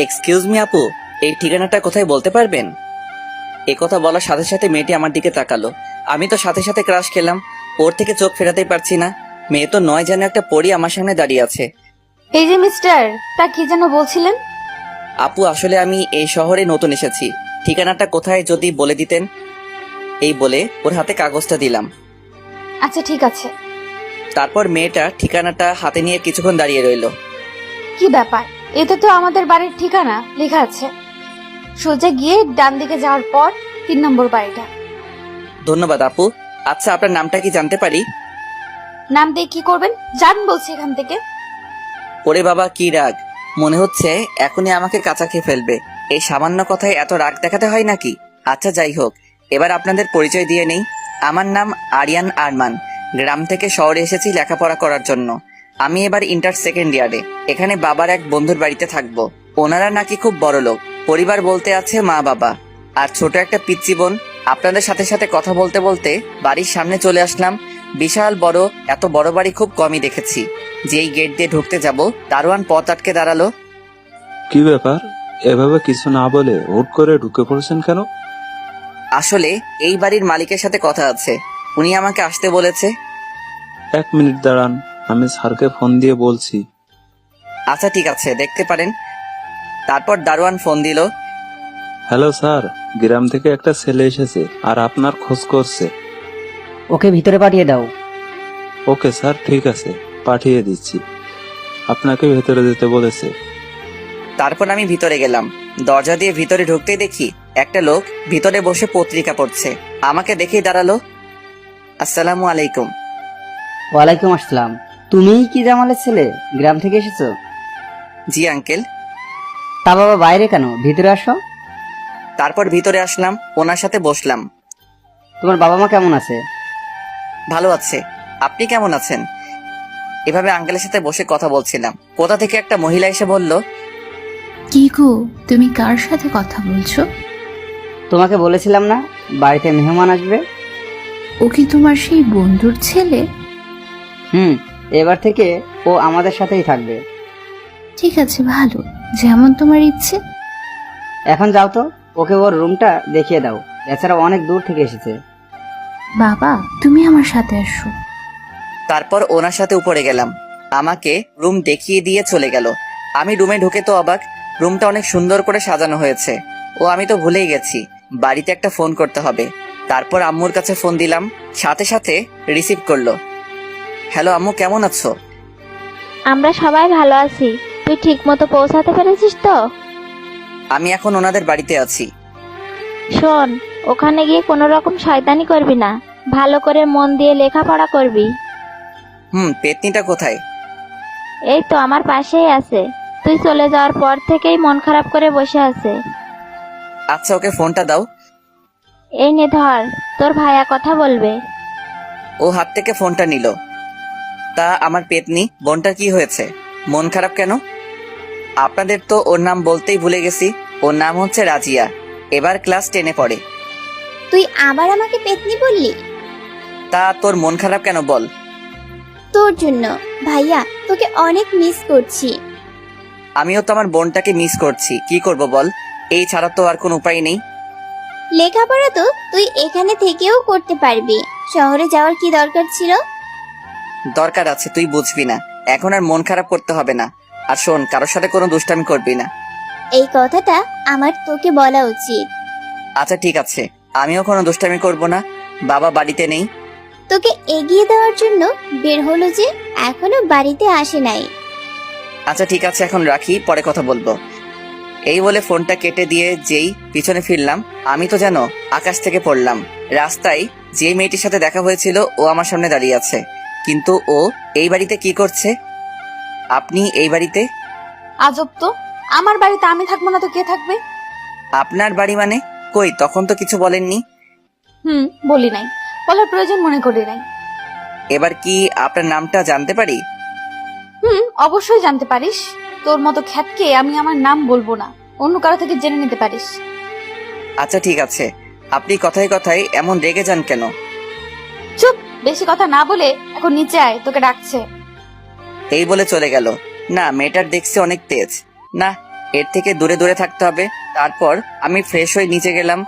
Excuse me আপু, এই ঠিকানাটা কোথায় বলতে পারবেন? এ কথা বলার সাথে সাথে মেয়েটি আমার দিকে তাকালো। আমি তো সাথে সাথে ক্রাশ খেলাম। ওর থেকে চোখ ফেরাতেই পারছি না। মেয়ে তো নয় যেন একটা পরী আমার সামনে দাঁড়িয়ে আছে। এই যে মিস্টার, তা কি যেন বলছিলেন? আপু আসলে আমি এই শহরে নতুন এসেছি, ঠিকানাটা কোথায় যদি বলে দিতেন। এই বলে ওর হাতে কাগজটা দিলাম। আচ্ছা ঠিক আছে। তারপর মেয়েটা ঠিকানাটা হাতে নিয়ে কিছুক্ষণ দাঁড়িয়ে রইল। কি ব্যাপার, এতে তো আমাদের বাড়ির ঠিকানা লেখা আছে। সোজা গিয়ে ডান দিকে যাওয়ার পর 3 নম্বর বাড়িটা। ধন্যবাদ আপু। আচ্ছা আপনার নামটা কি জানতে পারি? নাম দিয়ে কি করবেন, যান বলছি এখান থেকে। ওরে বাবা কি রাগ, মনে হচ্ছে এখনই আমাকে কাঁচা খেয়ে ফেলবে। এই সামান্য কথায় এত রাগ দেখাতে হয় নাকি? আচ্ছা যাই হোক, এবার আপনাদের পরিচয় দিয়ে নেই। আমার নাম আরিয়ান আরমান। গ্রাম থেকে শহরে এসেছি লেখাপড়া করার জন্য। আমি এবার ইন্টার সেকেন্ড ইয়ারে। এখানে বাবার এক বন্ধুর বাড়িতে থাকবো। ওনারা নাকি খুব বড় লোক। পরিবার বলতে আছে মা বাবা আর ছোট একটা পিচ্চি বোন। আপনাদের সাথে সাথে কথা বলতে বলতে বাড়ির সামনে চলে আসলাম। বিশাল বড়, এত বড় বাড়ি খুব কমই দেখেছি। যেই গেট দিয়ে ঢুকতে যাব, দারোয়ান পথ আটকে দাঁড়ালো। কি ব্যাপার, এভাবে কিছু না বলে হুট করে ঢুকে পড়েছেন কেন? আসলে এই বাড়ির মালিকের সাথে কথা আছে, উনি আমাকে আসতে বলেছে। 1 মিনিট দাঁড়ান, আমি স্যারকে ফোন দিয়ে বলছি। আচ্ছা ঠিক আছে, দেখতে পারেন। তারপর দারোয়ান ফোন দিল। হ্যালো স্যার, গ্রাম থেকে একটা ছেলে এসেছে আর আপনার খোঁজ করছে। ওকে ভিতরে পাঠিয়ে দাও। ওকে স্যার, ঠিক আছে, পাঠিয়ে দিচ্ছি। আপনাকে ভেতরে যেতে বলেছে। তারপর আমি ভিতরে গেলাম। দরজা দিয়ে ভিতরে ঢুকতেই দেখি একটা লোক ভিতরে বসে পত্রিকা পড়ছে। আমাকে দেখেই দাঁড়ালো। আসসালামু আলাইকুম। ওয়ালাইকুম আসসালাম। তুমিই কি জামালের ছেলে? গ্রাম থেকে এসেছো? জি আঙ্কেল। তা বাবা বাইরে কেন, ভিতরে আসো। তারপর ভিতরে আসলাম, ওনার সাথে বসলাম। তোমার বাবা মা কেমন আছে? ভালো আছে। আপনি কেমন আছেন? এভাবে আঙ্কেলের সাথে বসে কথা বলছিলাম। কোথা থেকে একটা মহিলা এসে বলল, কি গো, তুমি কার সাথে কথা বলছো? তোমাকে বলেছিলাম না বাড়িতে মেহমান আসবে। ও কি তোমার সেই বন্ধুর ছেলে? এবার থেকে ও আমাদের সাথেই থাকবে। ঠিক আছে, ভালো, যেমন তোমার ইচ্ছে। এখন যাও তো, ওকে ওর রুমটা দেখিয়ে দাও। এছাড়া অনেক দূর থেকে এসেছে। বাবা, তুমি আমার সাথে আসো। তারপর ওনার সাথে উপরে গেলাম। আমাকে রুম দেখিয়ে দিয়ে চলে গেল। আমি রুমে ঢুকে তো অবাক। রুমটা অনেক সুন্দর করে সাজানো হয়েছে। ও আমি তো ভুলেই গেছি, বাড়িতে একটা ফোন করতে হবে। তারপর আম্মুর কাছে ফোন দিলাম, সাথে সাথে রিসিভ করলো। হ্যালো আম্মু, কেমন আছো? আমরা সবাই ভালো আছি। তুই ঠিক মতো পৌঁছাতে পেরেছিস তো? আমি এখন ওনাদের বাড়িতে আছি। শোন, ওখানে গিয়ে কোনো রকম শয়তানি করবি না, ভালো করে মন দিয়ে লেখাপড়া করবি। পেতনিটা কোথায়? এই তো আমার পাশেই আছে। তুই চলে যাওয়ার পর থেকেই মন খারাপ করে বসে আছে। আচ্ছা ওকে ফোনটা দাও। এই নে ধর, তোর ভাইয়া কথা বলবে। ও হাত থেকে ফোনটা নিল। তা আমার পেতনি বোনটার কি হয়েছে? মন খারাপ কেন? আপনাদের তো ওর নাম বলতেই ভুলে গেছি। ওর নাম হচ্ছে রাজিয়া। এবার ক্লাস 10-এ পড়ে। তুই আবার আমাকে পেতনি বললি? তা তোর মন খারাপ কেন বল? তোর জন্য ভাইয়া, তোকে অনেক মিস করছি। আমিও তো আমার বোনটাকে মিস করছি, কি করব বল? এই ছাড়া তো আর কোনো উপায় নেই। লেখাপড়া তো তুই এখানে থেকেও করতে পারবি, শহরে যাওয়ার কি দরকার ছিল? দরকার আছে, তুই বুঝবি না। এখন আর মন খারাপ করতে হবে না। আর শোন, কারোর সাথে কোনো দুষ্টামি করবি না। এই কথাটা আমার তোকে বলা উচিত। আচ্ছা ঠিক আছে, আমিও কোনো দুষ্টামি করব না। বাবা বাড়িতে নেই। তোকে এগিয়ে দেওয়ার জন্য বের হলো যে এখনো বাড়িতে আসে নাই। আচ্ছা ঠিক আছে, এখন রাখি, পরে কথা বলবো। এই বলে ফোনটা কেটে দিয়ে যেই পিছনে ফিরলাম, আমি তো যেন আকাশ থেকে পড়লাম। রাস্তায় যে মেয়েটির সাথে দেখা হয়েছিল ও আমার সামনে দাঁড়িয়ে আছে। কিন্তু ও এই বাড়িতে কি করছে? আপনি এই বাড়িতে? আজব তো, আমার বাড়িতে আমি থাকবো না তো কে থাকবে? আপনার বাড়ি মানে? কই, তখন তো কিছু বলেননি। বলি নাই, বলার প্রয়োজন মনে করি নাই। এবার কি আপনার নামটা জানতে পারি? অবশ্যই জানতে পারিস। তোর মতো খ্যাতকে আমি আমার নাম বলবো না, অন্য কারো থেকে জেনে নিতে পারিস। আচ্ছা ঠিক আছে, আপনি কথায় কথায় এমন রেগে যান কেন? চুপ, বেশি কথা না বলে এখন নিচে আয়, তোকে ডাকছে। এই বলে চলে গেল। না, মেয়েটার দেখছি অনেক তেজ। না, এর থেকে দূরে দূরে থাকতে হবে। তারপর আমি ফ্রেশ হয়ে নিচে গেলাম।